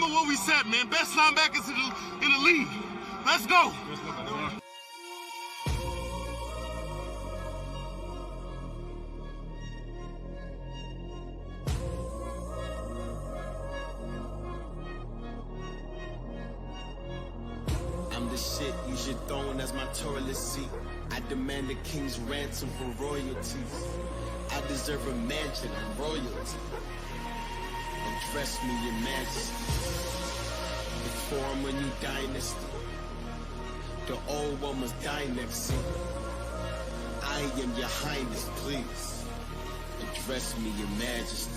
remember what we said, man. Best linebackers in the league. Let's go. I'm the shit you should throne as my toilet seat. I demand a king's ransom for royalties. I deserve a mansion and royalty. Address me, your majesty. The form a new dynasty. The old one must die next scene. I am your highness, please. Address me, your majesty.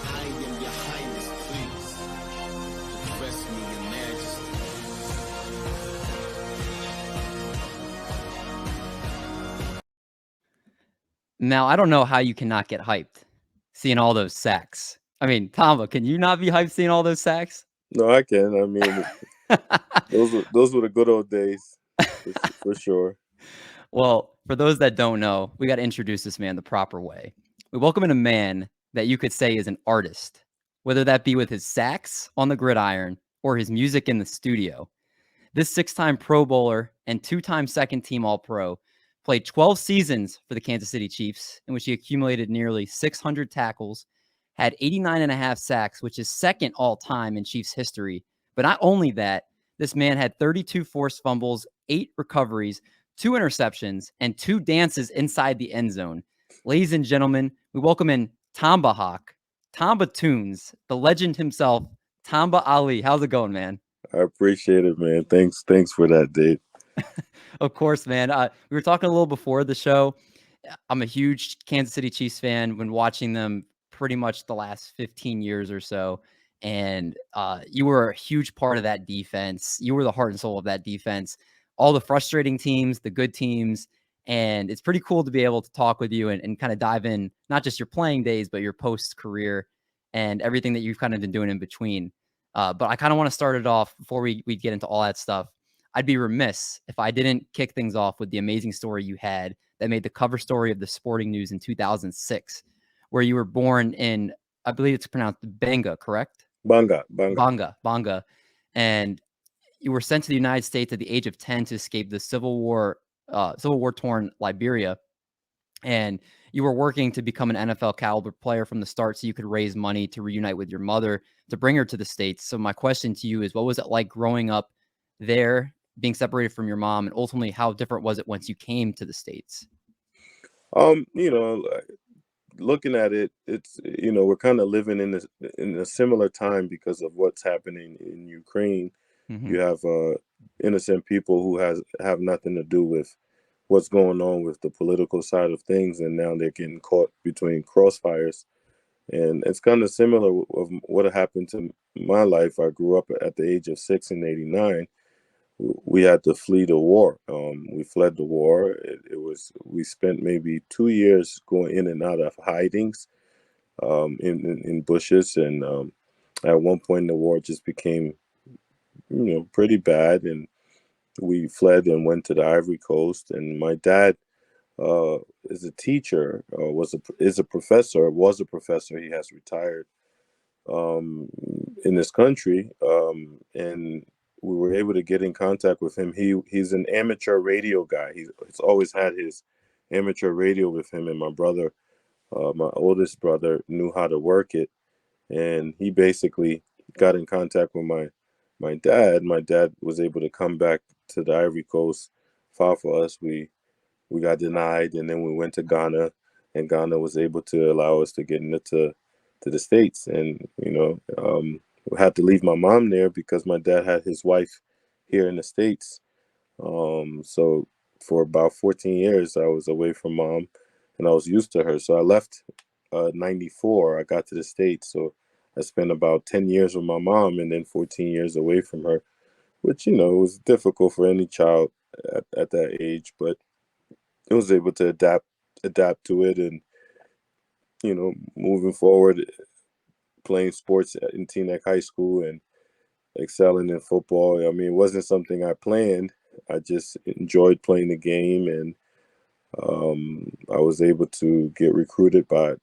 I am your highness, please. Address me, your majesty. Now, I don't know how you cannot get hyped seeing all those sacks. I mean, Tamba, can you not be hyped seeing all those sacks? No, I can. I mean, those were the good old days, for sure. Well, for those that don't know, we got to introduce this man the proper way. We welcome in a man that you could say is an artist, whether that be with his sacks on the gridiron or his music in the studio. This 6-time Pro Bowler and 2-time Second-Team All-Pro played 12 seasons for the Kansas City Chiefs, in which he accumulated nearly 600 tackles, had 89.5 sacks, which is second all-time in Chiefs history. But not only that, this man had 32 forced fumbles, 8 recoveries, 2 interceptions, and 2 dances inside the end zone. Ladies and gentlemen, we welcome in Tamba Hawk, Tamba Tunes, the legend himself, Tamba Hali. How's it going, man? I appreciate it, man. Thanks for that, Dave. Of course, man. We were talking a little before the show. I'm a huge Kansas City Chiefs fan. Been watching them pretty much the last 15 years or so. And you were a huge part of that defense. You were the heart and soul of that defense. All the frustrating teams, the good teams. And it's pretty cool to be able to talk with you and kind of dive in, not just your playing days, but your post-career and everything that you've kind of been doing in between. But I kind of want to start it off before we get into all that stuff. I'd be remiss if I didn't kick things off with the amazing story you had that made the cover story of the Sporting News in 2006, where you were born in, I believe it's pronounced Banga, correct? Banga. And you were sent to the United States at the age of 10 to escape the Civil War torn Liberia. And you were working to become an NFL caliber player from the start so you could raise money to reunite with your mother to bring her to the States. So my question to you is, what was it like growing up there, being separated from your mom, and ultimately how different was it once you came to the States? Looking at it, it's, we're kind of living in a similar time because of what's happening in Ukraine. Mm-hmm. You have innocent people who have nothing to do with what's going on with the political side of things, and now they're getting caught between crossfires. And it's kind of similar of what happened to my life. I grew up at the age of 6 in '89. We had to flee the war. We fled the war. We spent maybe 2 years going in and out of hidings in bushes. And at one point, the war just became, pretty bad. And we fled and went to the Ivory Coast. And my dad is a teacher, was a professor. He has retired in this country. And we were able to get in contact with him. He's an amateur radio guy. He's always had his amateur radio with him. And my brother, my oldest brother, knew how to work it. And he basically got in contact with my dad. My dad was able to come back to the Ivory Coast, file for us. We got denied, and then we went to Ghana, and Ghana was able to allow us to get into the States. And, we had to leave my mom there because my dad had his wife here in the States. So for about 14 years, I was away from mom, and I was used to her. So I left 94. I got to the States. So I spent about 10 years with my mom and then 14 years away from her, which, was difficult for any child at that age. But I was able to adapt to it and, moving forward, playing sports in Teaneck High School and excelling in football. I mean, it wasn't something I planned. I just enjoyed playing the game, and I was able to get recruited by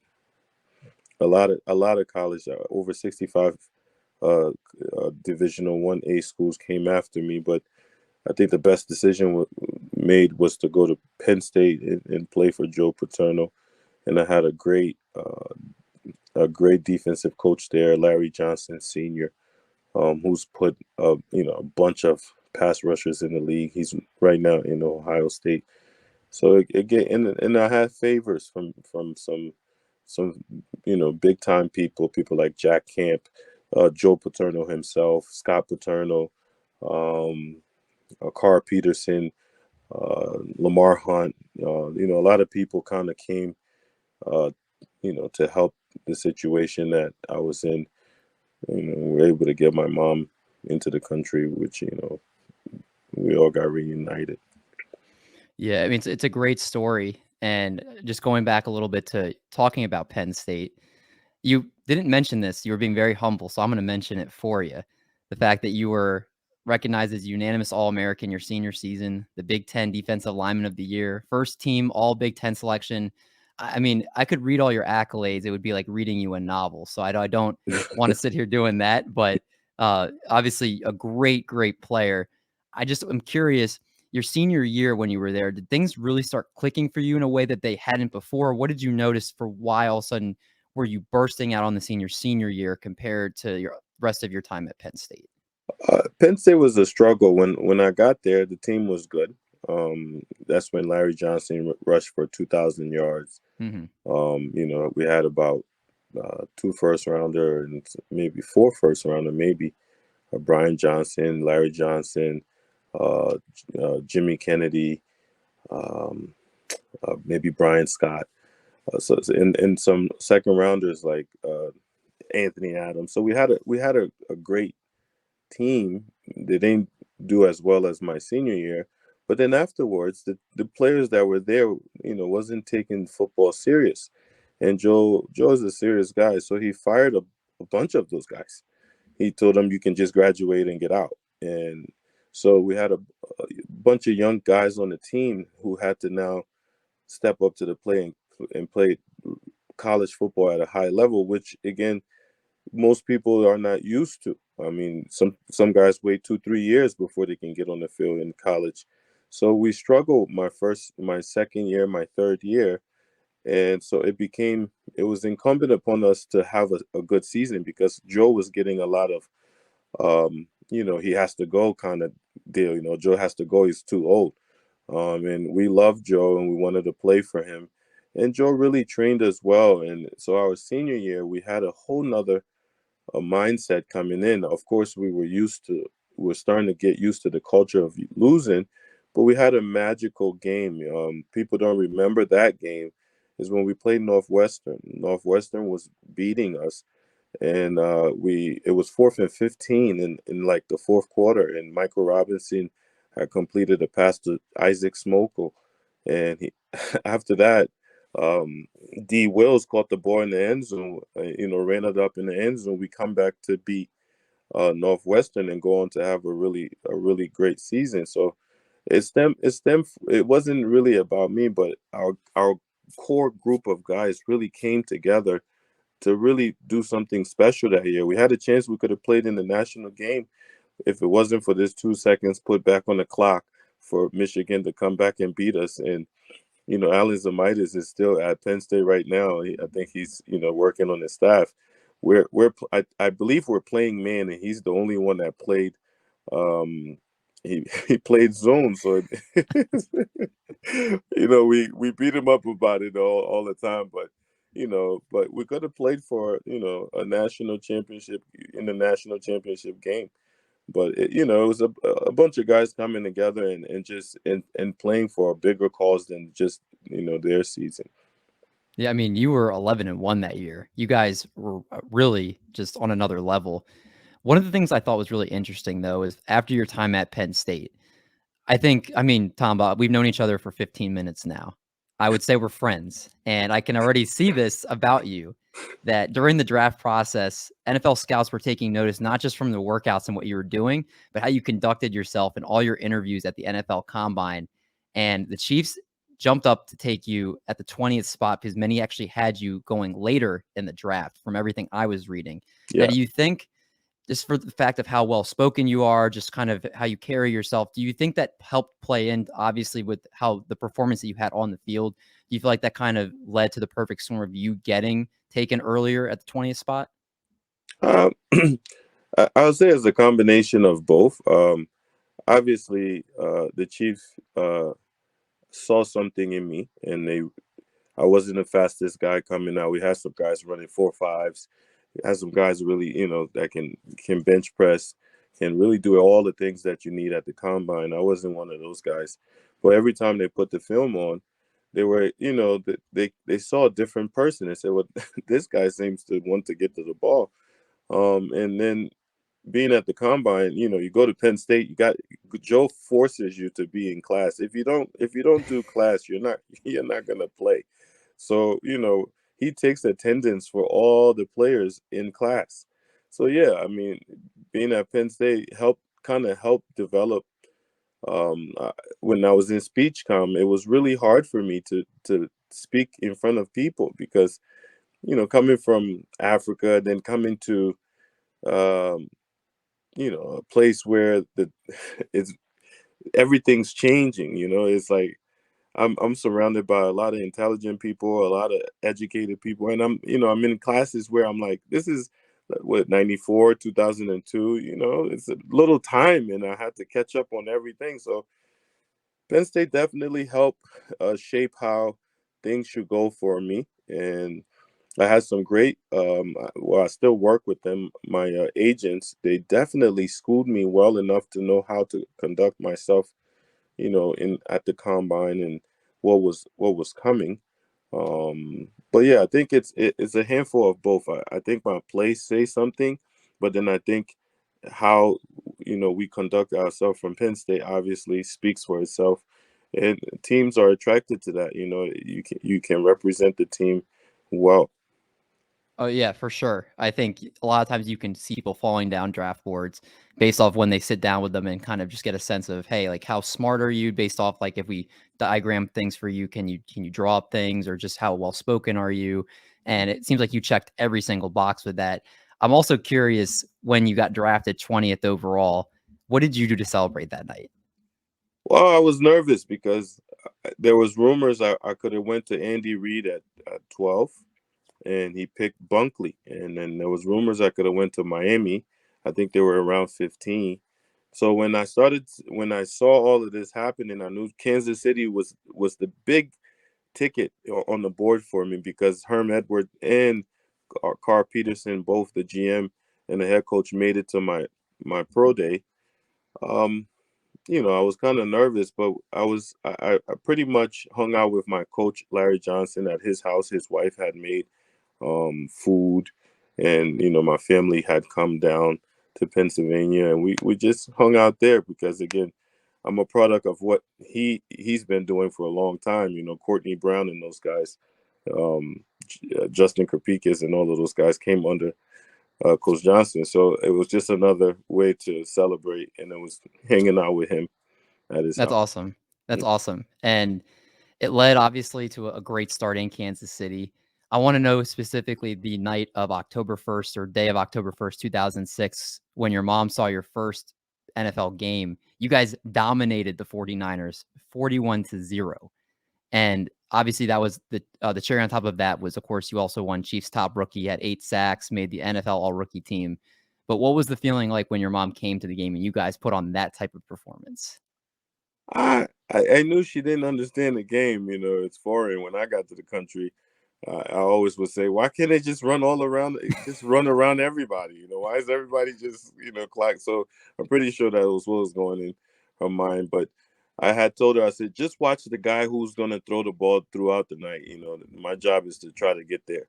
a lot of college. Over 65 Divisional 1A schools came after me, but I think the best decision made was to go to Penn State and play for Joe Paterno, and I had a great defensive coach there, Larry Johnson Sr., who's put a bunch of pass rushers in the league. He's right now in Ohio State. So again, and I had favors from some big time people like Jack Camp, Joe Paterno himself, Scott Paterno, Carr Peterson, Lamar Hunt. A lot of people kind of came, to help the situation that I was in. We were able to get my mom into the country, which we all got reunited. Yeah, I mean, it's a great story. And just going back a little bit to talking about Penn State, you didn't mention this. You were being very humble, so I'm going to mention it for you. The fact that you were recognized as unanimous All-American your senior season, the Big Ten Defensive Lineman of the Year, first team All Big Ten selection. I mean, I could read all your accolades. It would be like reading you a novel. So I don't want to sit here doing that, but obviously a great, great player. I'm curious, your senior year when you were there, did things really start clicking for you in a way that they hadn't before? What did you notice for why all of a sudden were you bursting out on the senior year compared to your rest of your time at Penn State? Penn State was a struggle. When I got there, the team was good. That's when Larry Johnson rushed for 2,000 yards. Mm-hmm. We had about 2 first-rounder and maybe 4 first-rounder, maybe Brian Johnson, Larry Johnson, Jimmy Kennedy, maybe Brian Scott. And some second rounders like Anthony Adams. So we had a great team. They didn't do as well as my senior year, but then afterwards, the players that were there, wasn't taking football serious. And Joe is a serious guy, so he fired a bunch of those guys. He told them, you can just graduate and get out. And so we had a bunch of young guys on the team who had to now step up to the plate and play college football at a high level, which again, most people are not used to. I mean, some guys wait 2-3 years before they can get on the field in college. So we struggled my second year, my third year. And so it was incumbent upon us to have a good season because Joe was getting a lot of, he has to go kind of deal. Joe has to go. He's too old. And we loved Joe and we wanted to play for him. And Joe really trained us well. And so our senior year, we had a whole nother mindset coming in. Of course, we were starting to get used to the culture of losing, but we had a magical game. People don't remember that game. Is when we played Northwestern. Northwestern was beating us, and it was 4th and 15 in like the fourth quarter, and Michael Robinson had completed a pass to Isaac Smokle, and after that, D. Wills caught the ball in the end zone, ran it up in the end zone. We come back to beat Northwestern and go on to have a really great season. So it wasn't really about me, but our core group of guys really came together to really do something special that year. We had a chance we could have played in the national game if it wasn't for this 2 seconds put back on the clock for Michigan to come back and beat us. And Alan Zamitis is still at Penn State right now. I think he's working on the staff. I believe we're playing man, and he's the only one that played. He played zone, so we beat him up about it all the time. But but we could have played for a national championship in the national championship game. But it was a bunch of guys coming together and just and playing for a bigger cause than just their season. Yeah, I mean, you were 11-1 that year. You guys were really just on another level. One of the things I thought was really interesting, though, is after your time at Penn State, Tamba, we've known each other for 15 minutes now. I would say we're friends, and I can already see this about you, that during the draft process, NFL scouts were taking notice not just from the workouts and what you were doing, but how you conducted yourself in all your interviews at the NFL Combine. And the Chiefs jumped up to take you at the 20th spot because many actually had you going later in the draft from everything I was reading. Yeah. Now, do you think, just for the fact of how well spoken you are, just kind of how you carry yourself, do you think that helped play in, obviously, with how the performance that you had on the field? Do you feel like that kind of led to the perfect storm of you getting taken earlier at the 20th spot? I would say it's a combination of both. Obviously, the Chiefs saw something in me, and I wasn't the fastest guy coming out. We had some guys running 4.5s. We had some guys really, that can bench press, can really do all the things that you need at the combine. I wasn't one of those guys. But every time they put the film on, they were, they saw a different person. They said, well, this guy seems to want to get to the ball. And then being at the combine, you go to Penn State, Joe forces you to be in class. If you don't do class, you're not going to play. So, he takes attendance for all the players in class. So, yeah, I mean, being at Penn State helped develop. When I was in speech comm, it was really hard for me to speak in front of people because, coming from Africa, then coming to, a place where it's everything's changing. It's like I'm surrounded by a lot of intelligent people, a lot of educated people, and I'm in classes where I'm like, this is what, 94, 2002. It's a little time, and I had to catch up on everything. So Penn State definitely helped shape how things should go for me, and I had some great, I still work with them. My agents, they definitely schooled me well enough to know how to conduct myself, at the combine and what was coming. But yeah, I think it's a handful of both. I think my play says something, but then I think how, we conduct ourselves from Penn State obviously speaks for itself. And teams are attracted to that. You can represent the team well. Oh, yeah, for sure. I think a lot of times you can see people falling down draft boards based off when they sit down with them and kind of just get a sense of, hey, like, how smart are you, based off, like, if we diagram things for you, can you draw up things, or just how well spoken are you? And it seems like you checked every single box with that. I'm also curious, when you got drafted 20th overall, what did you do to celebrate that night? Well, I was nervous because there was rumors I could have went to Andy Reid at 12, and he picked Bunkley. And then there was rumors I could have went to Miami. I think they were around 15. So when I saw all of this happening, I knew Kansas City was the big ticket on the board for me, because Herm Edwards and Carl Peterson, both the GM and the head coach, made it to my pro day. I was kind of nervous, but I pretty much hung out with my coach, Larry Johnson, at his house. His wife had made food, and my family had come down to Pennsylvania, and we just hung out there because, again, I'm a product of what he's been doing for a long time. Courtney Brown and those guys, Justin Kapikis and all of those guys came under Coach Johnson. So it was just another way to celebrate, and it was hanging out with him at his That's house. awesome. That's awesome. And it led, obviously, to a great start in Kansas City. I want to know specifically the night of October 1st, or day of October 1st, 2006, when your mom saw your first NFL game. You guys dominated the 49ers 41-0. And obviously that was the cherry on top of that was, of course, you also won Chiefs top rookie, had 8 sacks, made the NFL all-rookie team. But what was the feeling like when your mom came to the game and you guys put on that type of performance? I knew she didn't understand the game. It's foreign. When I got to the country, I always would say, why can't they just run all around, just run around everybody? Why is everybody just, clock? So I'm pretty sure that was what was going in her mind. But I had told her, I said, just watch the guy who's going to throw the ball throughout the night. My job is to try to get there.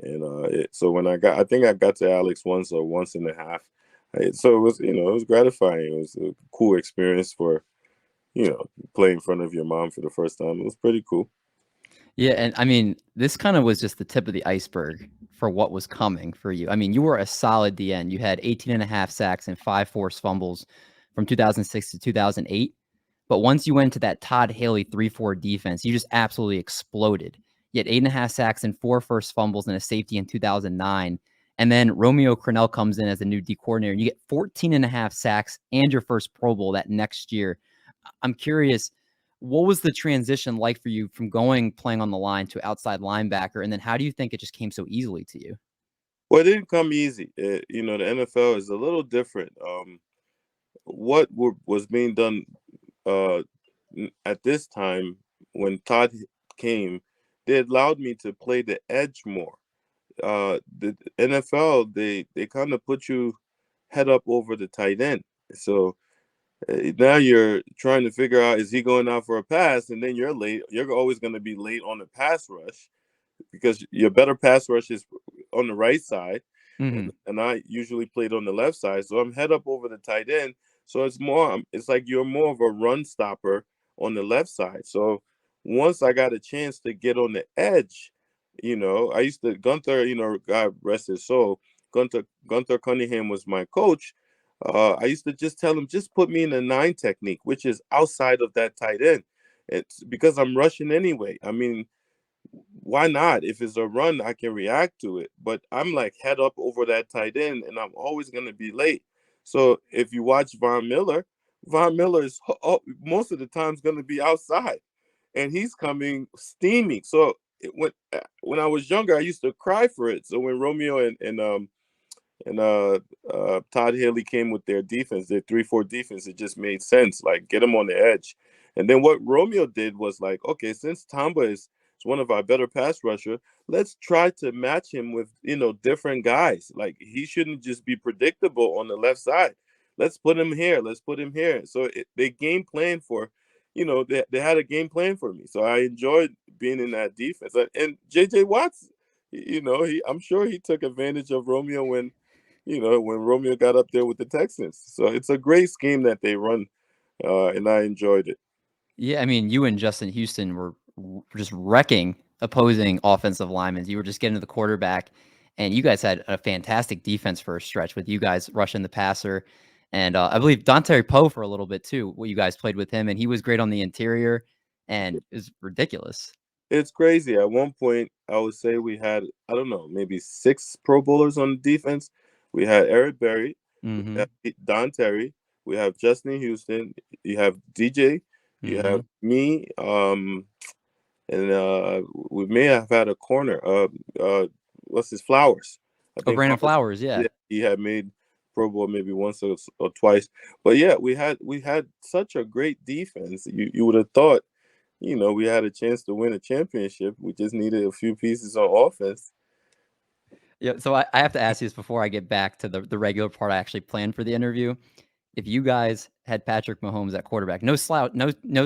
And so when I think I got to Alex once or once and a half. So it was, it was gratifying. It was a cool experience for, play in front of your mom for the first time. It was pretty cool. Yeah, and I mean, this kind of was just the tip of the iceberg for what was coming for you. I mean, you were a solid DN. You had 18 and a half sacks and 5 forced fumbles from 2006 to 2008. But once you went to that Todd Haley 3-4 defense, you just absolutely exploded. You had 8.5 sacks and 4 forced fumbles and a safety in 2009. And then Romeo Crennel comes in as the new D coordinator, and you get 14.5 sacks and your first Pro Bowl that next year. I'm curious, what was the transition like for you from playing on the line to outside linebacker? And then how do you think it just came so easily to you? Well, it didn't come easy. The NFL is a little different. What was being done at this time when Todd came, they allowed me to play the edge more. The NFL, they kind of put you head up over the tight end. So now you're trying to figure out, is he going out for a pass? And then you're late. You're always going to be late on the pass rush because your better pass rush is on the right side. Mm-hmm. And I usually played on the left side. So I'm head up over the tight end. So it's like you're more of a run stopper on the left side. So once I got a chance to get on the edge, I used to, Gunther, God rest his soul, Gunther Cunningham was my coach. I used to just tell him, just put me in a 9 technique, which is outside of that tight end. It's because I'm rushing anyway. I mean, why not? If it's a run, I can react to it. But I'm like head up over that tight end, and I'm always going to be late. So if you watch Von Miller is most of the time going to be outside, and he's coming steaming. So when I was younger, I used to cry for it. So when Romeo and Todd Haley came with their defense, their 3-4 defense, it just made sense. Like, get him on the edge. And then what Romeo did was like, okay, since Tamba is one of our better pass rusher, let's try to match him with, different guys. Like, he shouldn't just be predictable on the left side. Let's put him here. Let's put him here. So they game plan for, they had a game plan for me. So I enjoyed being in that defense. And J.J. Watts, I'm sure he took advantage of Romeo when Romeo got up there with the Texans. So it's a great scheme that they run, and I enjoyed it. Yeah, I mean, you and Justin Houston were just wrecking opposing offensive linemen. You were just getting to the quarterback, and you guys had a fantastic defense for a stretch with you guys rushing the passer. And I believe Dante Poe for a little bit too. You guys played with him, and he was great on the interior, and it was ridiculous. It's crazy. At one point, I would say we had, I don't know, maybe 6 Pro Bowlers on defense. We had Eric Berry, Mm-hmm. we have Don Terry, we have Justin Houston, you have DJ, you Mm-hmm. have me, and we may have had a corner. What's his Flowers? I think Brandon Flowers, yeah. he had made Pro Bowl maybe once or twice. But yeah, we had such a great defense. You would have thought, we had a chance to win a championship. We just needed a few pieces on offense. Yeah, so I have to ask you this before I get back to the regular part I actually planned for the interview. If you guys had Patrick Mahomes at quarterback, no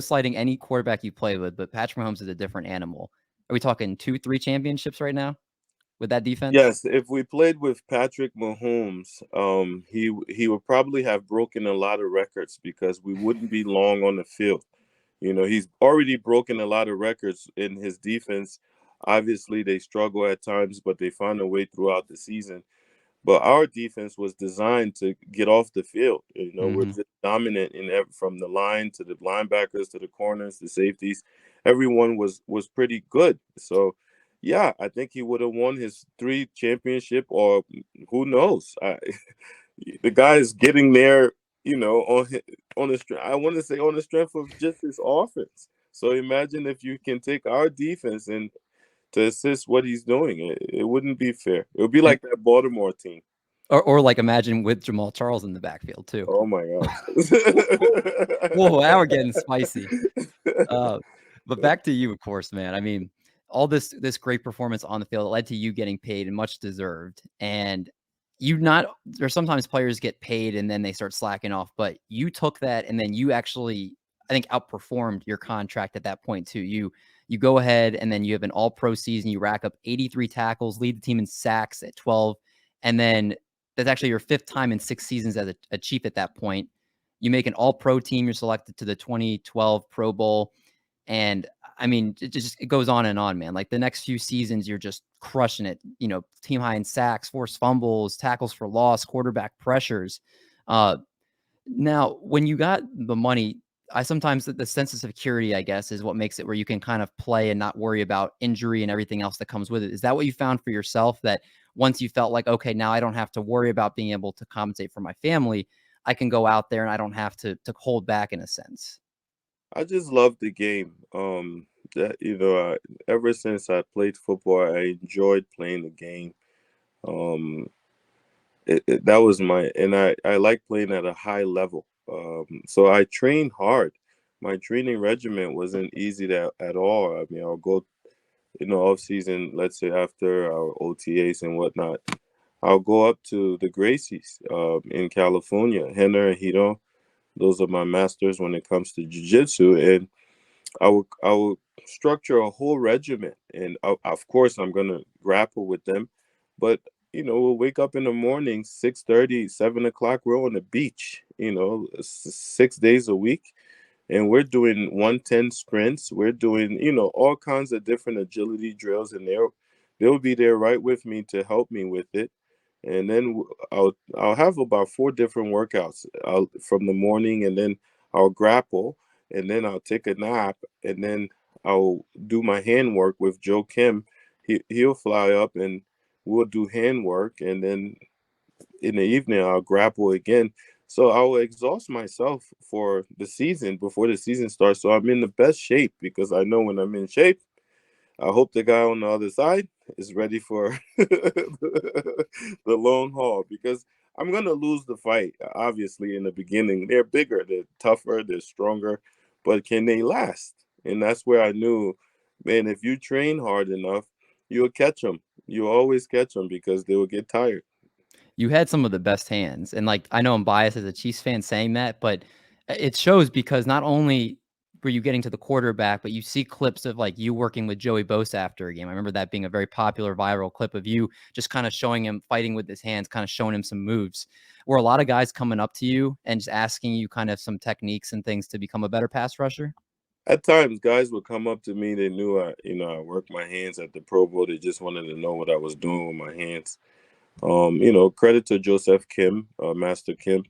slighting any quarterback you play with, but Patrick Mahomes is a different animal. Are we talking 2-3 championships right now with that defense? Yes, if we played with Patrick Mahomes, he would probably have broken a lot of records because we wouldn't be long on the field. He's already broken a lot of records in his defense. Obviously, they struggle at times, but they find a way throughout the season. But our defense was designed to get off the field. We're just dominant from the line to the linebackers to the corners, the safeties. Everyone was pretty good. So, yeah, I think he would have won his 3 championship, or who knows. The guy is getting there, on the strength. I want to say on the strength of just his offense. So imagine if you can take our defense and to assist what he's doing. It wouldn't be fair. It would be like that Baltimore team. Or like imagine with Jamal Charles in the backfield too. Oh my gosh. Whoa, now we're getting spicy. But back to you, of course, man. I mean, all this great performance on the field led to you getting paid and much deserved. And there's sometimes players get paid and then they start slacking off, but you took that and then you actually, I think, outperformed your contract at that point too. You go ahead and then you have an all-pro season. You rack up 83 tackles, lead the team in sacks at 12. And then that's actually your 5th time in 6 seasons as a Chief at that point. You make an all-pro team. You're selected to the 2012 Pro Bowl. And I mean, it goes on and on, man. Like the next few seasons, you're just crushing it. Team high in sacks, forced fumbles, tackles for loss, quarterback pressures. Now, when you got the money I sometimes the sense of security, I guess, is what makes it where you can kind of play and not worry about injury and everything else that comes with it. Is that what you found for yourself, that once you felt like, okay, now I don't have to worry about being able to compensate for my family, I can go out there and I don't have to hold back in a sense? I just love the game. That ever since I played football, I enjoyed playing the game. Um, that was I like playing at a high level. So I trained hard. My training regimen wasn't easy at all. I mean, I'll go, off season, let's say after our OTAs and whatnot, I'll go up to the Gracies in California, Henner and Hiro. Those are my masters when it comes to jiu-jitsu, and I will structure a whole regiment, and of course I'm gonna grapple with them, but we'll wake up in the morning, 6:30, 7 o'clock. We're on the beach, 6 days a week, and we're doing 110 sprints. We're doing all kinds of different agility drills, and they'll be there right with me to help me with it. And then I'll have about 4 different workouts from the morning, and then I'll grapple, and then I'll take a nap, and then I'll do my hand work with Joe Kim. He'll fly up, and we'll do hand work, and then in the evening I'll grapple again. So I'll exhaust myself for the season before the season starts. So I'm in the best shape, because I know when I'm in shape, I hope the guy on the other side is ready for the long haul, because I'm going to lose the fight, obviously, in the beginning. They're bigger, they're tougher, they're stronger, but can they last? And that's where I knew, man, if you train hard enough, you'll catch them. You'll always catch them, because they will get tired. You had some of the best hands, and, like, I know I'm biased as a Chiefs fan saying that, but it shows, because not only were you getting to the quarterback, but you see clips of, like, you working with Joey Bosa after a game. I remember that being a very popular viral clip of you just kinda showing him fighting with his hands, kinda showing him some moves. Were a lot of guys coming up to you and just asking you kind of some techniques and things to become a better pass rusher? At times, guys would come up to me. They knew I worked my hands at the Pro Bowl. They just wanted to know what I was doing with my hands. Credit to Joseph Kim, Master Kim.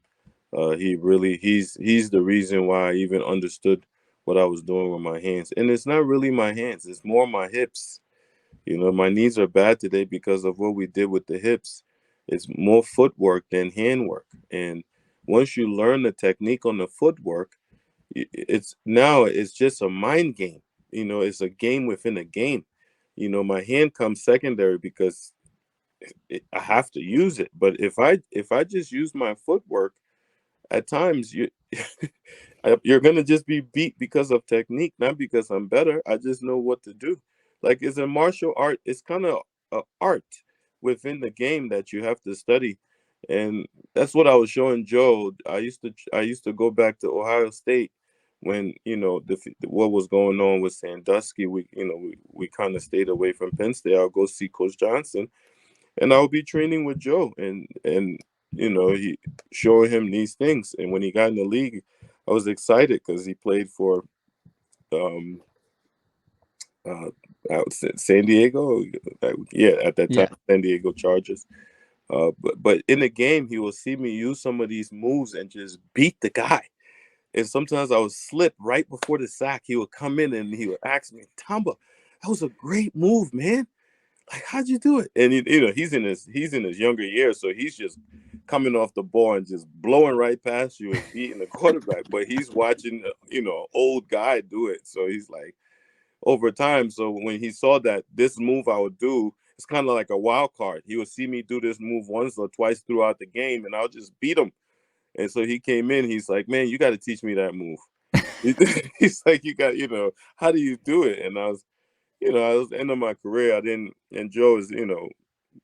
He's the reason why I even understood what I was doing with my hands. And it's not really my hands, it's more my hips. My knees are bad today because of what we did with the hips. It's more footwork than handwork. And once you learn the technique on the footwork, it's just a mind game. It's a game within a game. My hand comes secondary, because I have to use it. But if I just use my footwork, at times you're gonna just be beat because of technique, not because I'm better. I just know what to do. Like, it's a martial art. It's kind of an art within the game that you have to study, and that's what I was showing Joe. I used to go back to Ohio State when what was going on with Sandusky. We kind of stayed away from Penn State. I'll go see Coach Johnson, and I'll be training with Joe, and he showing him these things. And when he got in the league, I was excited, because he played for um San Diego. Yeah, at that time, Yeah. San Diego Chargers. But in the game, he will see me use some of these moves and just beat the guy. And sometimes I would slip right before the sack. He would come in and he would ask me, "Tamba, that was a great move, man. Like, how'd you do it?" And he's in his younger years, so he's just coming off the ball and just blowing right past you and beating the quarterback. But he's watching, old guy do it. So he's like, over time. So when he saw that this move I would do, it's kind of like a wild card. He would see me do this move once or twice throughout the game, and I'll just beat him. And so he came in. He's like, "Man, you got to teach me that move." He's like, "You got, how do you do it?" And I was end of my career. I didn't. And Joe is,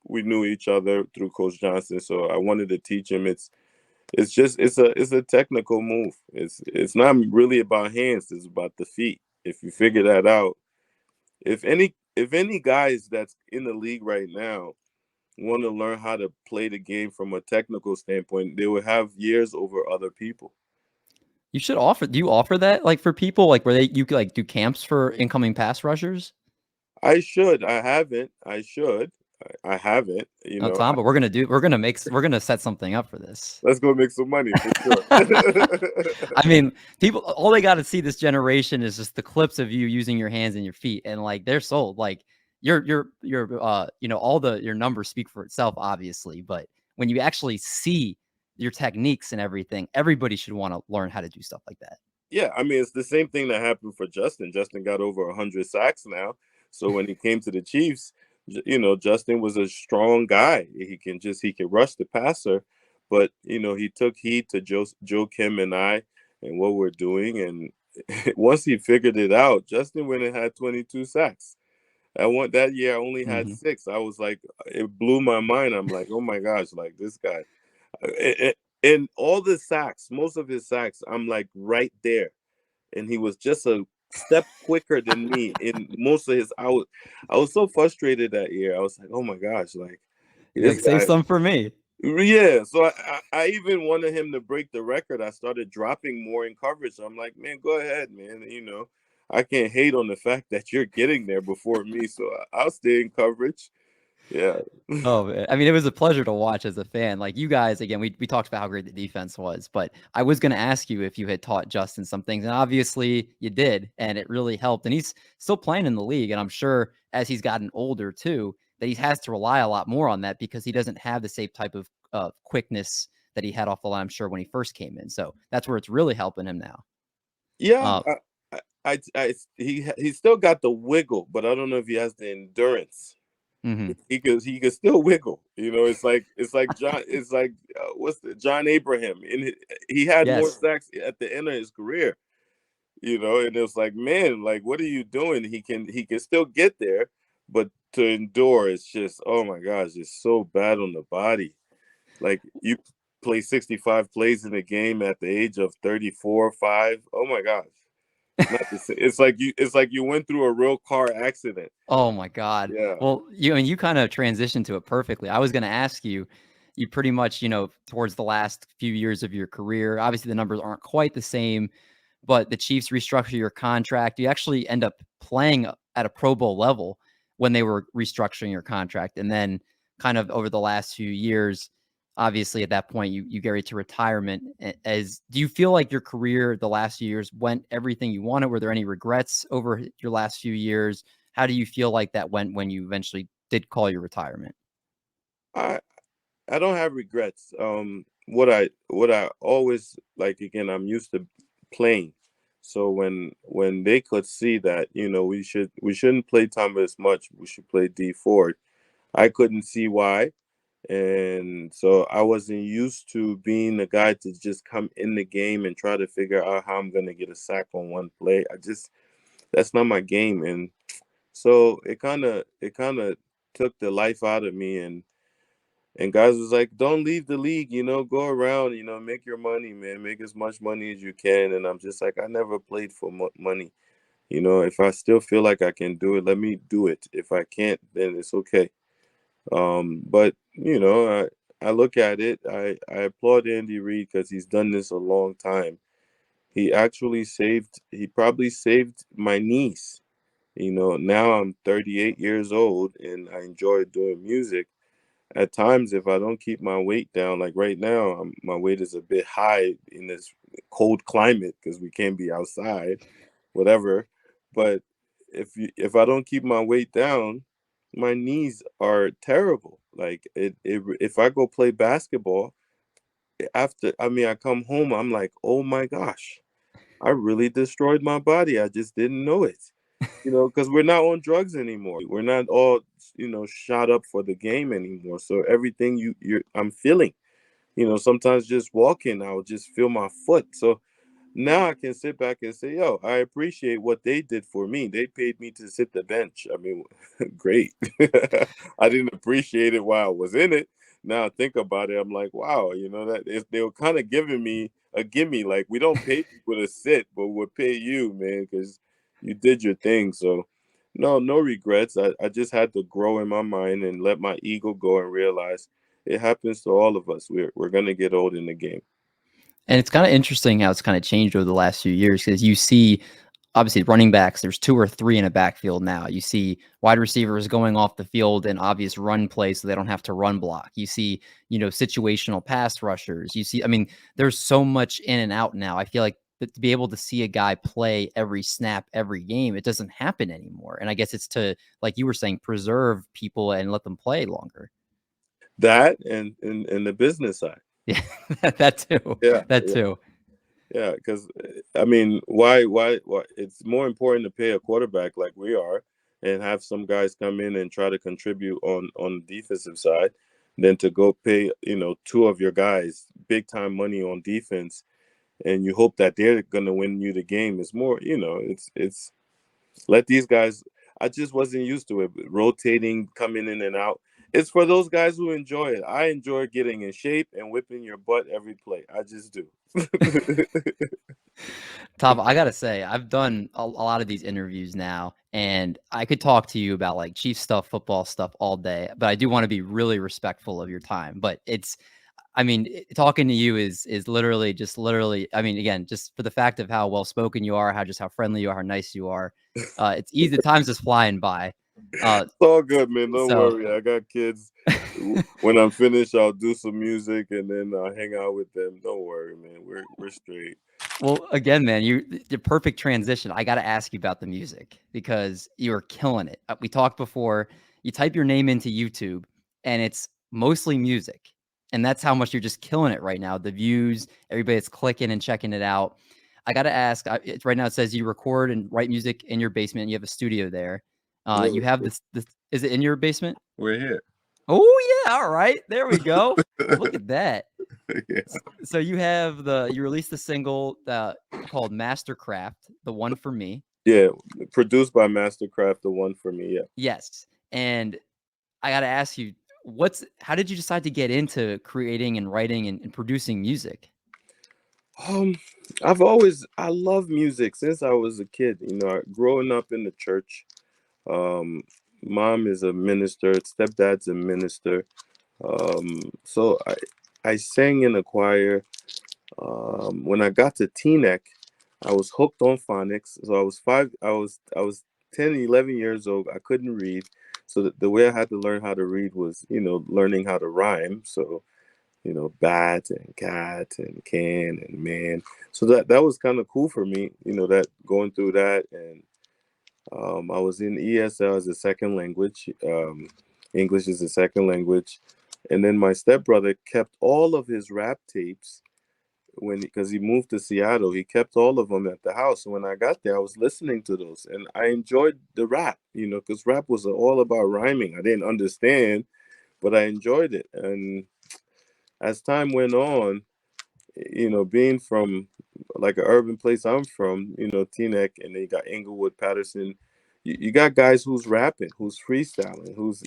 we knew each other through Coach Johnson, so I wanted to teach him. It's a technical move. It's not really about hands. It's about the feet. If you figure that out, if any guys that's in the league right now want to learn how to play the game from a technical standpoint, they will have years over other people. You should do you offer that, like, for people, like, where you could, like, do camps for incoming pass rushers? I should. I haven't. I should. I haven't. No, Tom, but we're gonna set something up for this. Let's go make some money for sure. I mean, people, all they got to see this generation is just the clips of you using your hands and your feet, and like they're sold. Like your your numbers speak for itself, obviously, but when you actually see your techniques and everything, everybody should want to learn how to do stuff like that. Yeah, I mean, it's the same thing that happened for Justin. Justin got over 100 sacks now. So when he came to the Chiefs, Justin was a strong guy. He can rush the passer, but he took heed to Joe Kim and I and what we're doing. And once he figured it out, Justin went and had 22 sacks. That year I only had 6. I was like, it blew my mind. I'm like, oh my gosh, like this guy. And all the sacks, most of his sacks, I'm like right there. And he was just a step quicker than me in most of his. I was so frustrated that year. I was like, oh my gosh, like save some for me. Yeah, so I even wanted him to break the record. I started dropping more in coverage. So I'm like, man, go ahead, man. I can't hate on the fact that you're getting there before me, so I'll stay in coverage. Yeah. Oh, I mean, it was a pleasure to watch as a fan. Like you guys, again, we talked about how great the defense was, but I was going to ask you if you had taught Justin some things, and obviously you did, and it really helped. And he's still playing in the league, and I'm sure as he's gotten older too, that he has to rely a lot more on that because he doesn't have the same type of quickness that he had off the line, I'm sure, when he first came in. So that's where it's really helping him now. Yeah, he still got the wiggle, but I don't know if he has the endurance. Mm-hmm. He could still wiggle. It's like John. It's like John Abraham, and he had more sacks at the end of his career. And it was like, man, like what are you doing? He can still get there, but to endure, it's just, oh my gosh, it's so bad on the body. Like you play 65 plays in a game at the age of 34, 5. Oh my gosh. Not the same. It's like you went through a real car accident. Oh my God. Yeah. Well, you kind of transitioned to it perfectly. I was going to ask you pretty much, towards the last few years of your career, obviously the numbers aren't quite the same, but the Chiefs restructure your contract. You actually end up playing at a Pro Bowl level when they were restructuring your contract. And then kind of over the last few years, obviously at that point you get ready to retirement. Do you feel like your career the last few years went everything you wanted? Were there any regrets over your last few years? How do you feel like that went when you eventually did call your retirement? I don't have regrets. What I always like, again, I'm used to playing. So when they could see that, we shouldn't play Tamba as much, we should play D Ford, I couldn't see why. And so I wasn't used to being the guy to just come in the game and try to figure out how I'm going to get a sack on one play. That's not my game. And so it kind of took the life out of me. And guys was like, don't leave the league, go around, make your money, man, make as much money as you can. And I'm just like, I never played for money. If I still feel like I can do it, let me do it. If I can't, then it's okay. But I look at it, I applaud Andy Reid because he's done this a long time. He probably saved my knees. Now I'm 38 years old and I enjoy doing music. At times, if I don't keep my weight down, like right now, my weight is a bit high in this cold climate because we can't be outside, whatever. But if I don't keep my weight down, my knees are terrible. Like if I go play basketball I come home, I'm like, oh my gosh, I really destroyed my body. I just didn't know it. Because we're not on drugs anymore. We're not all, shot up for the game anymore. So everything I'm feeling, sometimes just walking, I'll just feel my foot. So now I can sit back and say, yo, I appreciate what they did for me. They paid me to sit the bench. I mean, great. I didn't appreciate it while I was in it. Now I think about it, I'm like, wow, they were kind of giving me a gimme. Like, we don't pay people to sit, but we'll pay you, man, because you did your thing. So no regrets. I just had to grow in my mind and let my ego go and realize it happens to all of us. We're going to get old in the game. And it's kind of interesting how it's kind of changed over the last few years because you see obviously running backs, there's 2 or 3 in a backfield now. You see wide receivers going off the field in obvious run plays so they don't have to run block. You see, situational pass rushers. You see, I mean, there's so much in and out now. I feel like to be able to see a guy play every snap, every game, it doesn't happen anymore. And I guess it's to, like you were saying, preserve people and let them play longer. That and the business side. Yeah, that too. Yeah, That too. Yeah, because I mean, why? It's more important to pay a quarterback like we are, and have some guys come in and try to contribute on the defensive side, than to go pay 2 of your guys big time money on defense, and you hope that they're gonna win you the game. It's more, it's let these guys. I just wasn't used to it, rotating, coming in and out. It's for those guys who enjoy it. I enjoy getting in shape and whipping your butt every play. I just do. Tom, I gotta say, I've done a lot of these interviews now, and I could talk to you about like Chief stuff, football stuff all day, but I do want to be really respectful of your time. But talking to you is literally, I mean, again, just for the fact of how well spoken you are, how friendly you are, how nice you are. It's easy. The time's just flying by. It's all good, man. Don't so- worry. I got kids. When I'm finished, I'll do some music and then I'll hang out with them. Don't worry, man. We're straight. Well, again, man, the perfect transition. I got to ask you about the music because you are killing it. We talked before. You type your name into YouTube, and it's mostly music, and that's how much you're just killing it right now. The views, everybody's clicking and checking it out. I got to ask. Right now, it says you record and write music in your basement. You have a studio there. You have this. Is it in your basement? We're here. Oh yeah, all right. There we go. Look at that. Yeah. So you released the single called Mastercraft, the one for me. Yeah, produced by Mastercraft, the one for me. Yeah. Yes, and I got to ask you, how did you decide to get into creating and writing and producing music? I love music since I was a kid. Growing up in the church. Mom is a minister. Stepdad's a minister. So I sang in a choir. When I got to Teaneck, I was hooked on phonics. So I was 10, 11 years old. I couldn't read. So the way I had to learn how to read was, learning how to rhyme. So, bat and cat and can and man. So that was kind of cool for me, that going through that. And I was in ESL as a second language. English is a second language. And then my stepbrother kept all of his rap tapes because he moved to Seattle. He kept all of them at the house. And when I got there, I was listening to those, and I enjoyed the rap, because rap was all about rhyming. I didn't understand, but I enjoyed it. And as time went on, being from like an urban place I'm from, Teaneck, and they got Inglewood, Patterson. You got guys who's rapping, who's freestyling, who's,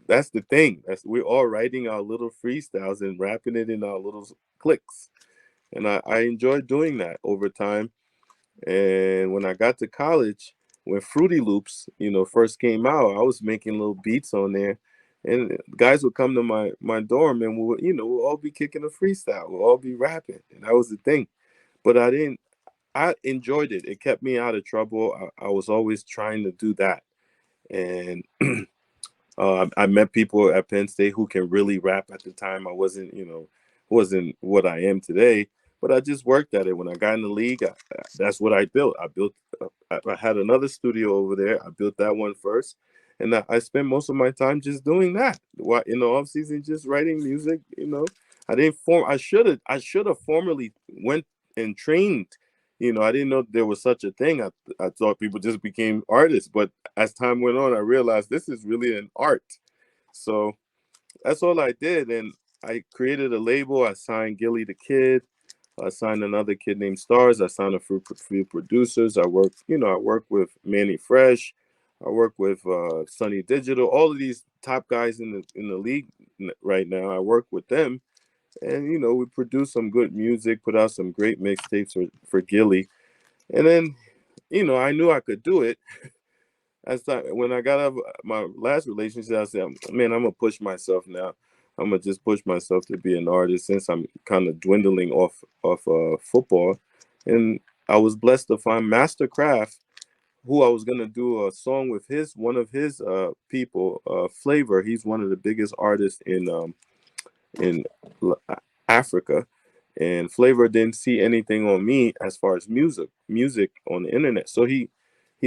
that's the thing. We're all writing our little freestyles and rapping it in our little clicks. And I enjoyed doing that over time. And when I got to college, when Fruity Loops, first came out, I was making little beats on there. And guys would come to my dorm and we'll all be kicking a freestyle. We'll all be rapping. And that was the thing. But I enjoyed it. It kept me out of trouble. I was always trying to do that. And I met people at Penn State who can really rap. At the time, I wasn't what I am today, but I just worked at it. When I got in the league, that's what I built. I had another studio over there. I built that one first, and I spent most of my time just doing that. In the off season, just writing music. I didn't form. I should have formerly went and trained. I didn't know there was such a thing. I thought people just became artists, but as time went on, I realized this is really an art. So that's all I did, and I created a label. I signed Gilly the Kid. I signed another kid named Stars. I signed a few producers. I work with Manny Fresh. I work with Sunny Digital. All of these top guys in the league right now. I work with them. And, we produced some good music, put out some great mixtapes for Gilly. And then, I knew I could do it. When I got out of my last relationship, I said, man, I'm going to push myself now. I'm going to just push myself to be an artist since I'm kind of dwindling off football. And I was blessed to find Mastercraft, who I was gonna do a song with one of his people, Flavor. He's one of the biggest artists in Africa, and Flavor didn't see anything on me as far as music on the internet. So he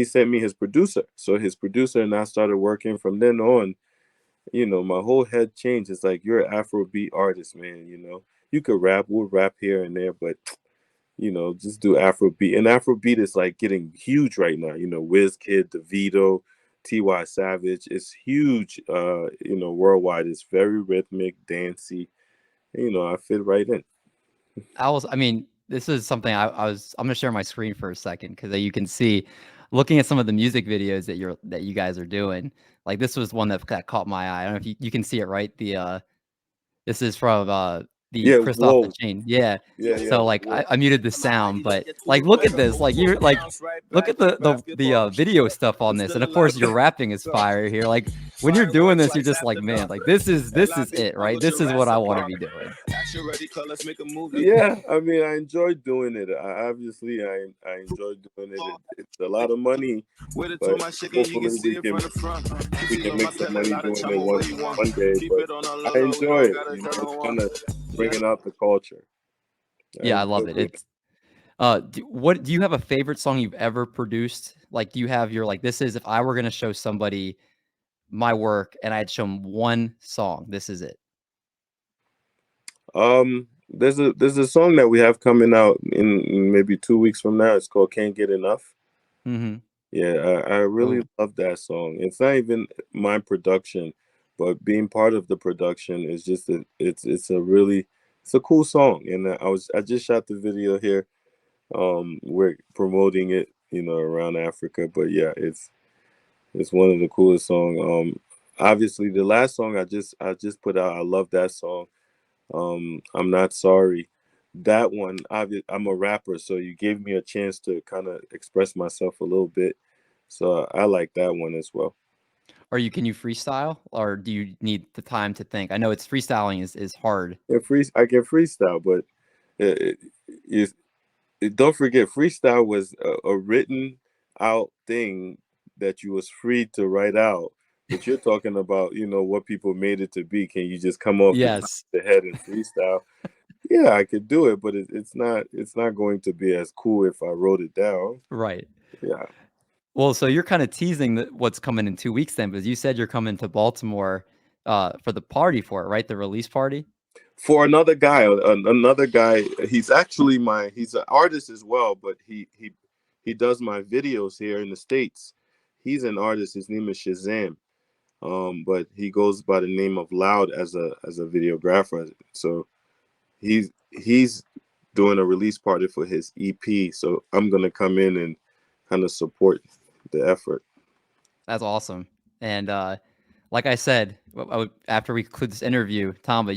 sent me his producer. So his producer and I started working. From then on, my whole head changed. It's like, you're an Afrobeat artist, man. You could rap, we'll rap here and there, but just do Afrobeat. And Afrobeat is like getting huge right now. Wizkid, Davido, T.Y. Savage. It's huge, worldwide. It's very rhythmic, dancey. I fit right in. I mean, this is something I'm gonna share my screen for a second because you can see, looking at some of the music videos that you guys are doing. Like this was one that caught my eye. I don't know if you can see it, right? This is from the Yeah, Christoph the whoa. Chain. Yeah. Yeah, So like yeah. I muted the sound, but like look at this. Like you're like look at the video stuff on this, and of course your rapping is fire here. Like when you're doing this, you're just like, man, like this is it, right? This is what I want to be doing. Yeah, I mean, I enjoy doing it. I enjoy doing it. It's a lot of money, but hopefully we can make some money doing it one day. But I enjoy it. It's kind of bringing out the culture. Yeah, I love it. It's do you have a favorite song you've ever produced? Like, do you have your like, this is if I were gonna show somebody my work and I had shown one song, this is it. There's a song that we have coming out in maybe 2 weeks from now. It's called "Can't Get Enough." Mm-hmm. Yeah, I really love that song. It's not even my production, but being part of the production is just it's a cool song. And I just shot the video here. We're promoting it, around Africa. But yeah, it's one of the coolest songs. Obviously the last song I just put out, I love that song. I'm Not Sorry. That one, I'm a rapper, so you gave me a chance to kind of express myself a little bit. So I like that one as well. Can you freestyle, or do you need the time to think? I know it's freestyling is hard. Yeah, I can freestyle, but it, don't forget, freestyle was a written out thing that you was free to write out. But you're talking about, what people made it to be. Can you just come off the head and freestyle? Yeah, I could do it, but it's not going to be as cool if I wrote it down. Right. Yeah. Well, so you're kind of teasing what's coming in 2 weeks then, because you said you're coming to Baltimore for the party for it, right? The release party? For another guy, he's actually he's an artist as well, but he does my videos here in the States. He's an artist. His name is Shazam. But he goes by the name of Loud as a videographer. So he's doing a release party for his EP. So I'm gonna come in and kind of support the effort. That's awesome. And like I said, after we conclude this interview, Tamba,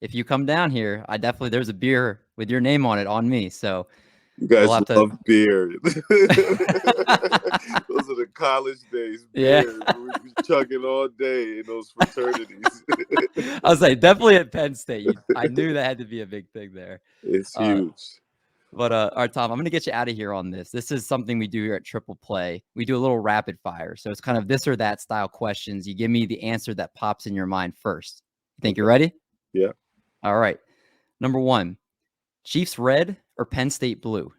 if you come down here, there's a beer with your name on it on me. So you guys love beer. Those are the college days. Beer. Yeah. We be chugging all day in those fraternities. I was like, definitely at Penn State. I knew that had to be a big thing there. It's huge. But all right, Tom, I'm going to get you out of here on this. This is something we do here at Triple Play. We do a little rapid fire. So it's kind of this or that style questions. You give me the answer that pops in your mind first. You think you're ready? Yeah. All right. Number 1, Chiefs red or Penn State blue?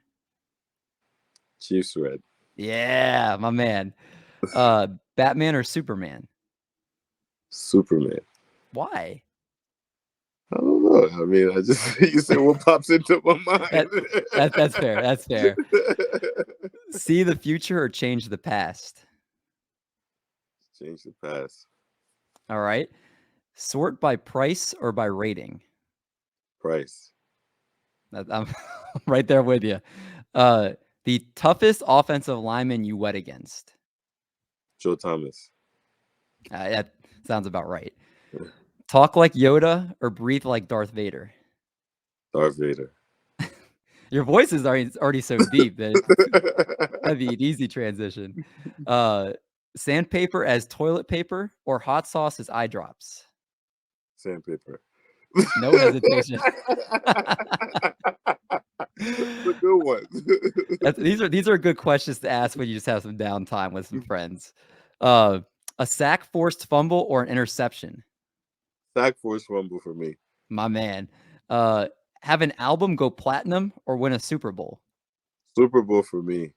Chiefs red. Yeah, my man. Batman or Superman? Superman. Why? I don't know. I mean, you said what pops into my mind. That's fair. That's fair. See the future or change the past? Change the past. All right. Sort by price or by rating? Price. I'm right there with you. The toughest offensive lineman you went against? Joe Thomas. That sounds about right. Talk like Yoda or breathe like Darth Vader? Darth Vader. Your voice is already so deep that that'd be an easy transition. Sandpaper as toilet paper or hot sauce as eye drops? Sandpaper. No hesitation. a good one. These are good questions to ask when you just have some downtime with some friends. A sack, forced fumble, or an interception? Sack force fumble for me. My man. Have an album go platinum or win a Super Bowl? Super Bowl for me.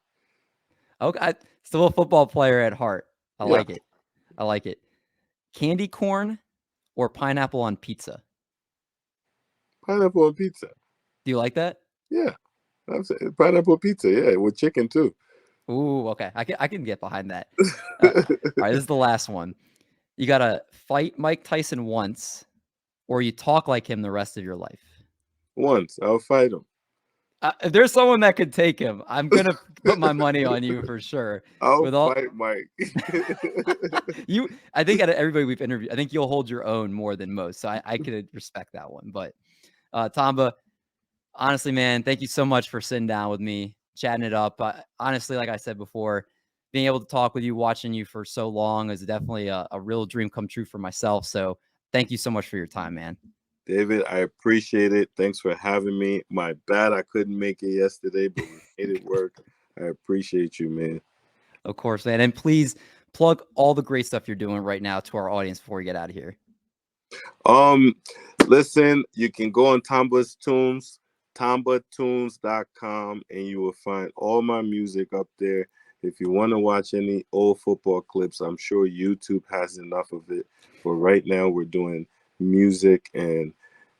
Okay, still a football player at heart. I Yeah. like it. I like it. Candy corn or pineapple on pizza? Pineapple on pizza. Do you like that? Yeah. I'm saying pineapple pizza. Yeah, with chicken too. Ooh, okay. I can get behind that. All right, this is the last one. You gotta fight Mike Tyson once, or you talk like him the rest of your life. Once I'll fight him. If there's someone that could take him, I'm gonna put my money on you for sure. I'll With all fight Mike. I think out of everybody we've interviewed, I think you'll hold your own more than most. So I could respect that one. But Tamba, honestly, man, thank you so much for sitting down with me, chatting it up. Honestly, like I said before, being able to talk with you, watching you for so long is definitely a real dream come true for myself. So thank you so much for your time, man. David, I appreciate it. Thanks for having me. My bad I couldn't make it yesterday, but we made it work. I appreciate you, man. Of course, man. And please plug all the great stuff you're doing right now to our audience before we get out of here. Listen, you can go on Tamba's Tunes, tambatunes.com, and you will find all my music up there. If you want to watch any old football clips, I'm sure YouTube has enough of it. But right now we're doing music, and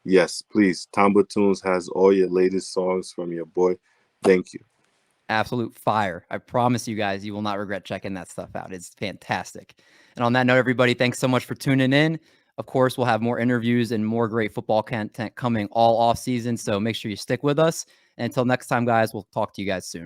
yes, please, Tamba Tunes has all your latest songs from your boy. Thank you. Absolute fire. I promise you guys, you will not regret checking that stuff out. It's fantastic. And on that note, everybody, thanks so much for tuning in. Of course, we'll have more interviews and more great football content coming all off season. So make sure you stick with us. And until next time, guys, we'll talk to you guys soon.